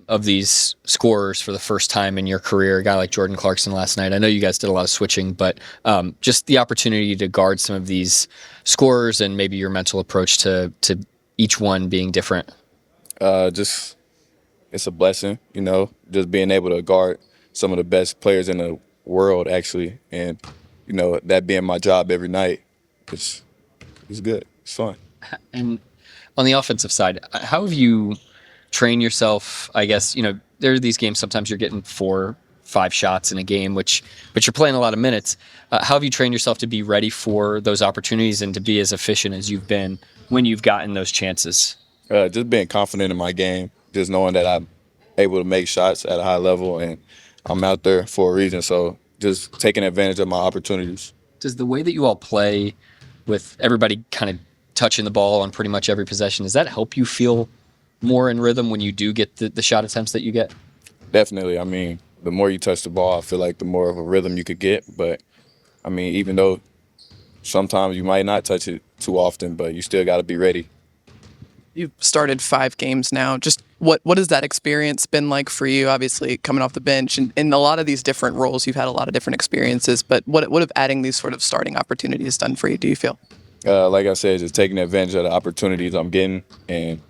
of these scorers for the first time in your career, a guy like Jordan Clarkson last night. I know you guys did a lot of switching, but just the opportunity to guard some of these scorers and maybe your mental approach to each one being different. Just it's a blessing, just being able to guard some of the best players in the world, actually, and that being my job every night. It's good. It's fun. And on the offensive side, how have you trained yourself? I guess, there are these games sometimes you're getting 4-5 shots in a game, but you're playing a lot of minutes. How have you trained yourself to be ready for those opportunities and to be as efficient as you've been when you've gotten those chances? Just being confident in my game, just knowing that I'm able to make shots at a high level and I'm out there for a reason. So just taking advantage of my opportunities. Does the way that you all play with everybody kind of touching the ball on pretty much every possession, does that help you feel more in rhythm when you do get the shot attempts that you get? Definitely. I mean, the more you touch the ball, I feel like the more of a rhythm you could get. But, I mean, even though sometimes you might not touch it too often, but you still got to be ready. You've started 5 games now. Just what has that experience been like for you? Obviously, coming off the bench and in a lot of these different roles, you've had a lot of different experiences. But what have adding these sort of starting opportunities done for you, do you feel? Like I said, just taking advantage of the opportunities I'm getting and,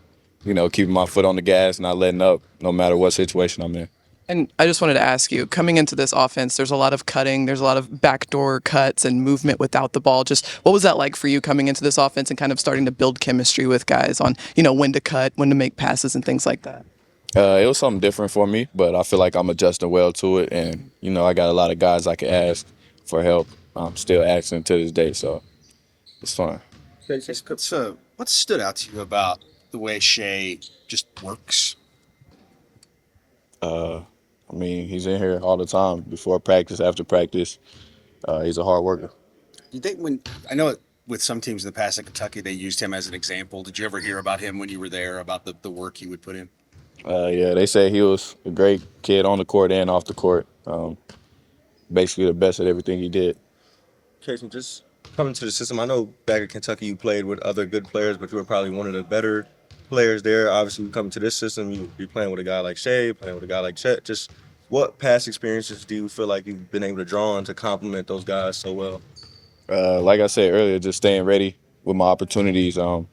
keeping my foot on the gas, not letting up no matter what situation I'm in. And I just wanted to ask you, coming into this offense, there's a lot of cutting, there's a lot of backdoor cuts and movement without the ball. Just what was that like for you coming into this offense and kind of starting to build chemistry with guys on, when to cut, when to make passes and things like that? It was something different for me, but I feel like I'm adjusting well to it. And, I got a lot of guys I can ask for help. I'm still asking to this day, so it's fun. So what stood out to you about the way Shai just works? I mean, he's in here all the time, before practice, after practice. He's a hard worker. You think I know with some teams in the past at Kentucky, they used him as an example. Did you ever hear about him when you were there, about the work he would put in? Yeah, they say he was a great kid on the court and off the court. Basically the best at everything he did. Cason, just coming to the system, I know back at Kentucky you played with other good players, but you were probably one of the better players there. Obviously, coming to this system, you're playing with a guy like Shai, playing with a guy like Chet. Just what past experiences do you feel like you've been able to draw on to complement those guys so well? Like I said earlier, just staying ready with my opportunities, knowing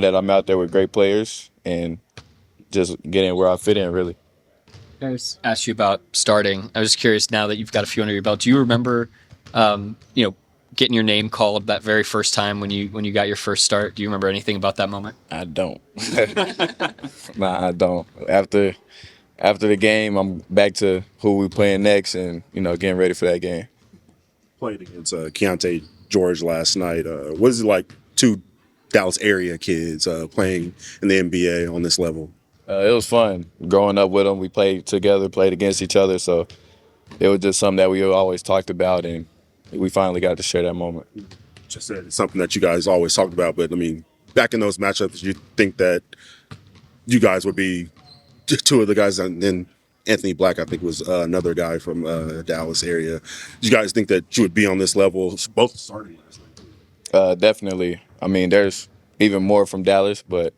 that I'm out there with great players and just getting where I fit in, really. I was asked you about starting. I was curious, now that you've got a few under your belt, do you remember, getting your name called that very first time when you got your first start? Do you remember anything about that moment? I don't. Nah, I don't. After the game, I'm back to who we playing next and, getting ready for that game. Played against Keontae George last night. What is it like, 2 Dallas area kids playing in the NBA on this level? It was fun. Growing up with them, we played together, played against each other, so it was just something that we always talked about, and we finally got to share that moment. Just said it's something that you guys always talked about, but, I mean, back in those matchups, you think that you guys would be 2 of the guys, and then Anthony Black, I think, was another guy from Dallas area. Do you guys think that you would be on this level, both starting last night? Definitely. I mean, there's even more from Dallas, but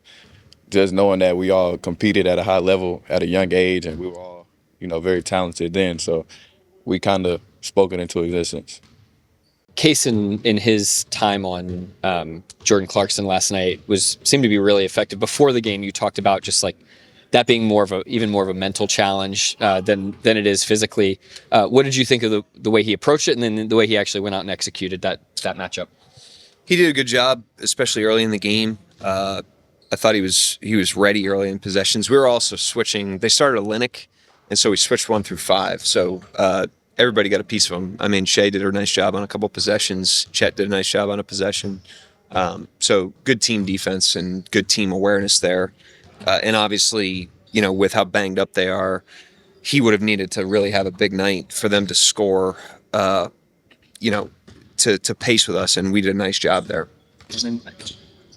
just knowing that we all competed at a high level at a young age and we were all, very talented then. So we kind of spoke it into existence. Cason, in his time on Jordan Clarkson last night, seemed to be really effective. Before the game, you talked about just like that being even more of a mental challenge than it is physically. What did you think of the way he approached it, and then the way he actually went out and executed that matchup? He did a good job, especially early in the game. I thought he was ready early in possessions. We were also switching. They started a Linux, and so we switched 1 through 5. So everybody got a piece of him. I mean, Shai did a nice job on a couple possessions. Chet did a nice job on a possession. So good team defense and good team awareness there. And obviously, with how banged up they are, he would have needed to really have a big night for them to score, to pace with us, and we did a nice job there.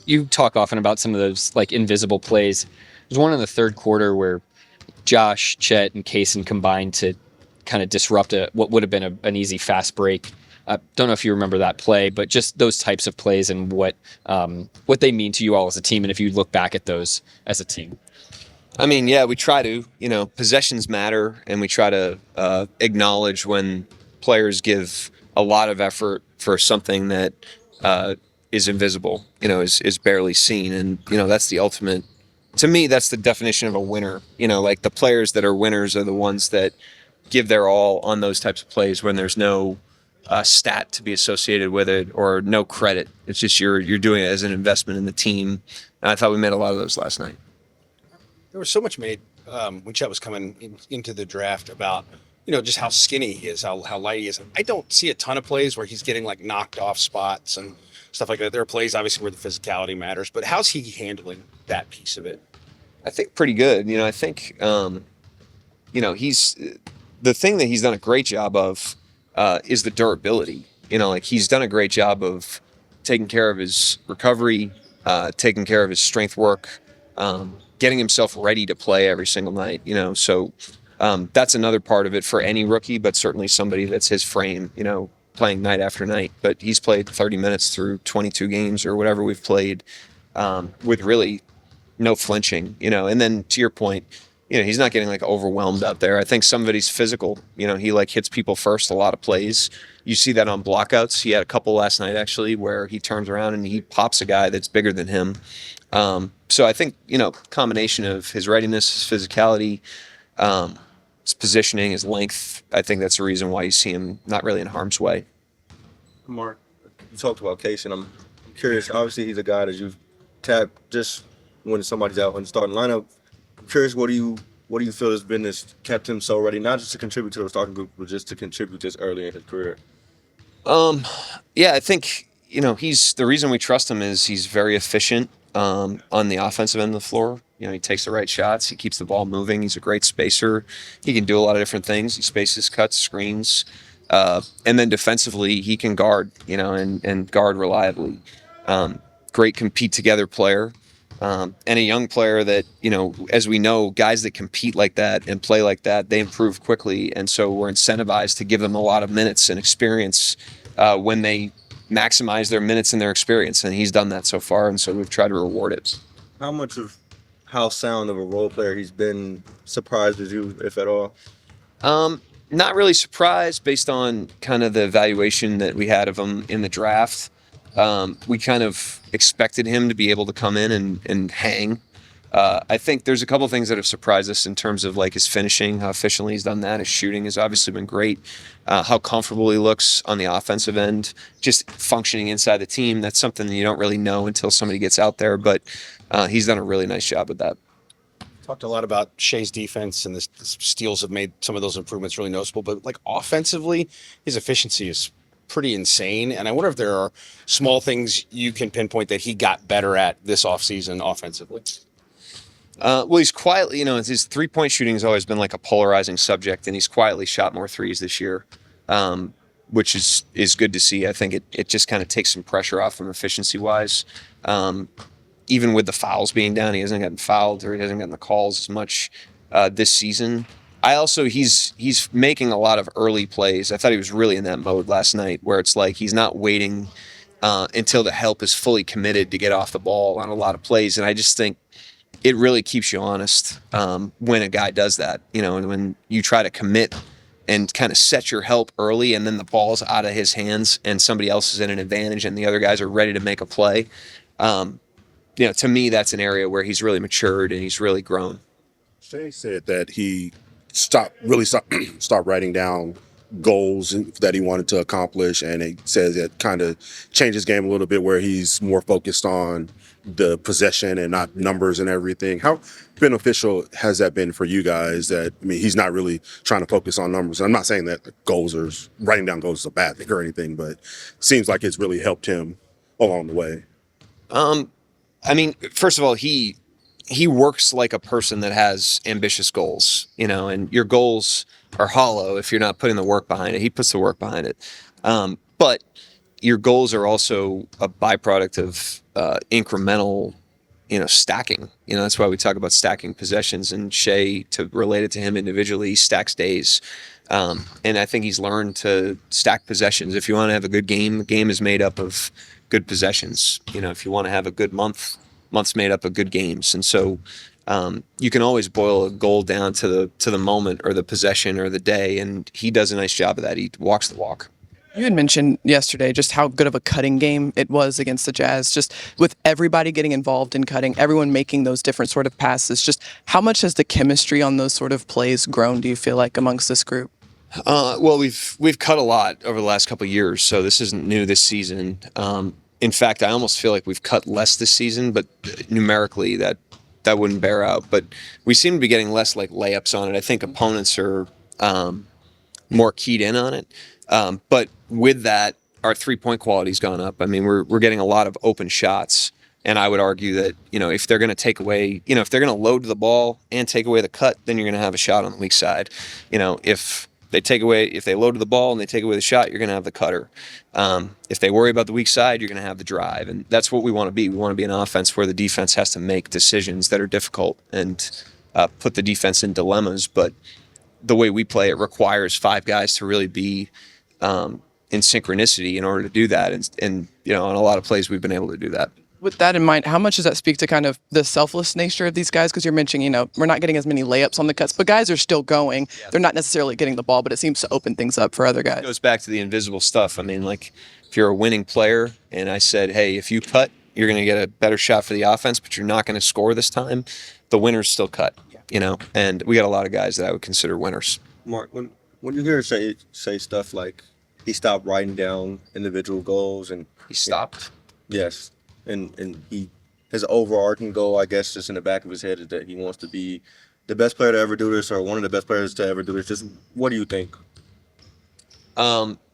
You talk often about some of those like invisible plays. There's one in the third quarter where Josh, Chet, and Cason combined to kind of disrupt what would have been an easy fast break. Don't know if you remember that play, but just those types of plays and what they mean to you all as a team, and if you look back at those as a team. I mean, yeah, we try to, possessions matter, and we try to acknowledge when players give a lot of effort for something that is invisible, is barely seen. And, that's the ultimate, to me, that's the definition of a winner. Like the players that are winners are the ones that give their all on those types of plays when there's no stat to be associated with it or no credit. It's just you're doing it as an investment in the team. And I thought we made a lot of those last night. There was so much made when Chet was coming into the draft about, just how skinny he is, how light he is. I don't see a ton of plays where he's getting like knocked off spots and stuff like that. There are plays obviously where the physicality matters, but how's he handling that piece of it? I think pretty good. I think, he's the thing that he's done a great job of is the durability. Like he's done a great job of taking care of his recovery, taking care of his strength work, getting himself ready to play every single night. So that's another part of it for any rookie, but certainly somebody that's his frame, playing night after night. But he's played 30 minutes through 22 games or whatever we've played with really no flinching, and then to your point, he's not getting like overwhelmed out there. I think some of it he's physical, he like hits people first, a lot of plays. You see that on blockouts. He had a couple last night actually where he turns around and he pops a guy that's bigger than him. So I think, combination of his readiness, his physicality, his positioning, his length, I think that's the reason why you see him not really in harm's way. Mark, you talked about Cason. I'm curious. Obviously, he's a guy that you've tapped just when somebody's out in the starting lineup. I'm curious, what do you feel has been this kept him so ready, not just to contribute to the starting group, but just to contribute this early in his career? Yeah, I think he's the reason we trust him is he's very efficient on the offensive end of the floor. He takes the right shots. He keeps the ball moving. He's a great spacer. He can do a lot of different things. He spaces, cuts, screens. And then defensively, he can guard, and guard reliably. Great compete together player. And a young player that, as we know, guys that compete like that and play like that, they improve quickly. And so we're incentivized to give them a lot of minutes and experience when they maximize their minutes and their experience. And he's done that so far. And so we've tried to reward it. How much of how sound of a role player he's been surprised as you, if at all? Not really surprised based on kind of the evaluation that we had of him in the draft. We kind of expected him to be able to come in and hang. I think there's a couple things that have surprised us in terms of like his finishing, how efficiently he's done that. His shooting has obviously been great. How comfortable he looks on the offensive end, just functioning inside the team. That's something that you don't really know until somebody gets out there, but he's done a really nice job with that. Talked a lot about Shea's defense, and the steals have made some of those improvements really noticeable. But like offensively, his efficiency is pretty insane. And I wonder if there are small things you can pinpoint that he got better at this offseason offensively. Well, he's quietly, his three-point shooting has always been like a polarizing subject, and he's quietly shot more threes this year, which is good to see. I think it just kind of takes some pressure off him efficiency-wise. Even with the fouls being down, he hasn't gotten fouled or he hasn't gotten the calls as much this season. He's making a lot of early plays. I thought he was really in that mode last night where it's like he's not waiting until the help is fully committed to get off the ball on a lot of plays. And I just think it really keeps you honest when a guy does that, and when you try to commit and kind of set your help early and then the ball's out of his hands and somebody else is in an advantage and the other guys are ready to make a play. To me, that's an area where he's really matured and he's really grown. Shea said that he stopped writing down goals that he wanted to accomplish, and it says it kind of changed his game a little bit where he's more focused on the possession and not numbers and everything. How beneficial has that been for you guys? He's not really trying to focus on numbers. I'm not saying that writing down goals is a bad thing or anything, but it seems like it's really helped him along the way. First of all, he works like a person that has ambitious goals, and your goals are hollow if you're not putting the work behind it. He puts the work behind it. But your goals are also a byproduct of incremental, stacking. That's why we talk about stacking possessions, and Shea, to relate it to him individually, he stacks days. And I think he's learned to stack possessions. If you want to have a good game, the game is made up of good possessions. If you want to have a good month's made up of good games. And so you can always boil a goal down to the moment or the possession or the day, and he does a nice job of that. He walks the walk. You had mentioned yesterday just how good of a cutting game it was against the Jazz, just with everybody getting involved in cutting, everyone making those different sort of passes. Just how much has the chemistry on those sort of plays grown, do you feel like, amongst this group? Well, we've cut a lot over the last couple of years, so this isn't new this season. In fact, I almost feel like we've cut less this season, but numerically that wouldn't bear out. But we seem to be getting less like layups on it. I think opponents are more keyed in on it. But with that, our 3-point quality's gone up. I mean, we're getting a lot of open shots, and I would argue that if they're going to take away, if they're going to load the ball and take away the cut, then you're going to have a shot on the weak side. If they load the ball and they take away the shot, you're going to have the cutter. If they worry about the weak side, you're going to have the drive, and that's what we want to be. We want to be an offense where the defense has to make decisions that are difficult and put the defense in dilemmas. But the way we play, it requires 5 guys to really be in synchronicity in order to do that. And on a lot of plays, we've been able to do that. With that in mind, how much does that speak to kind of the selfless nature of these guys? Because you're mentioning, we're not getting as many layups on the cuts, but guys are still going. Yeah. They're not necessarily getting the ball, but it seems to open things up for other guys. It goes back to the invisible stuff. I mean, like if you're a winning player and I said, hey, if you cut, you're going to get a better shot for the offense, but you're not going to score this time, the winners still cut, and we got a lot of guys that I would consider winners. Mark, when you hear say stuff like he stopped writing down individual goals and he stopped? Yes. And his overarching goal, I guess, just in the back of his head is that he wants to be the best player to ever do this or one of the best players to ever do this. Just what do you think?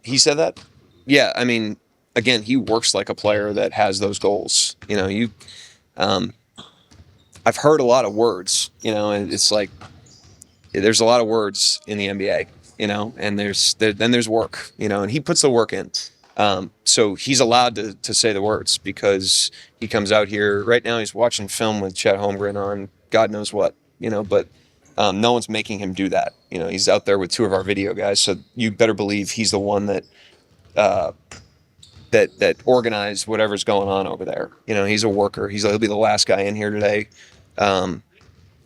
He said that? Yeah, I mean, again, he works like a player that has those goals. I've heard a lot of words, and it's like there's a lot of words in the NBA, and then there's work, and he puts the work in. So he's allowed to say the words because he comes out here. Right now he's watching film with Chet Holmgren on God knows what, but no one's making him do that. He's out there with 2 of our video guys, so you better believe he's the one that organized whatever's going on over there. He's a worker. He'll be the last guy in here today. And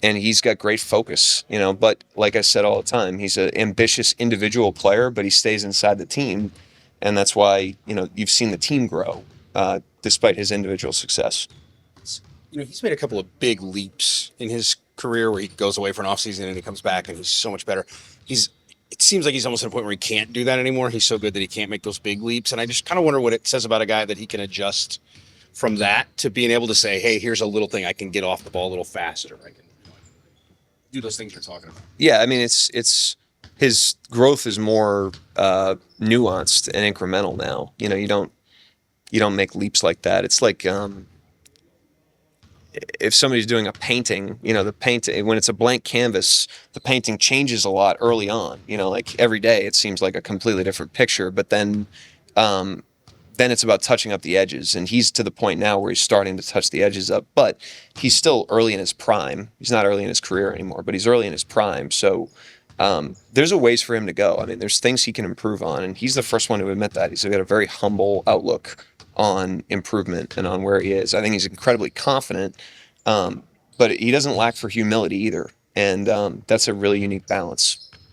he's got great focus, but like I said all the time, he's an ambitious individual player, but he stays inside the team. And that's why, you've seen the team grow despite his individual success. He's made a couple of big leaps in his career where he goes away for an offseason and he comes back and he's so much better. It seems like he's almost at a point where he can't do that anymore. He's so good that he can't make those big leaps. And I just kind of wonder what it says about a guy that he can adjust from that to being able to say, hey, here's a little thing I can get off the ball a little faster. I can do those things you're talking about. Yeah, I mean, it's his growth is more nuanced and incremental now. You don't make leaps like that. It's like if somebody's doing a painting, the painting, when it's a blank canvas, the painting changes a lot early on. Like every day it seems like a completely different picture, but then it's about touching up the edges. And he's to the point now where he's starting to touch the edges up, but he's still early in his prime. He's not early in his career anymore, but he's early in his prime. So there's a ways for him to go. I mean, there's things he can improve on, and he's the first one to admit that. He's got a very humble outlook on improvement and on where he is. I think he's incredibly confident, but he doesn't lack for humility either, and that's a really unique balance.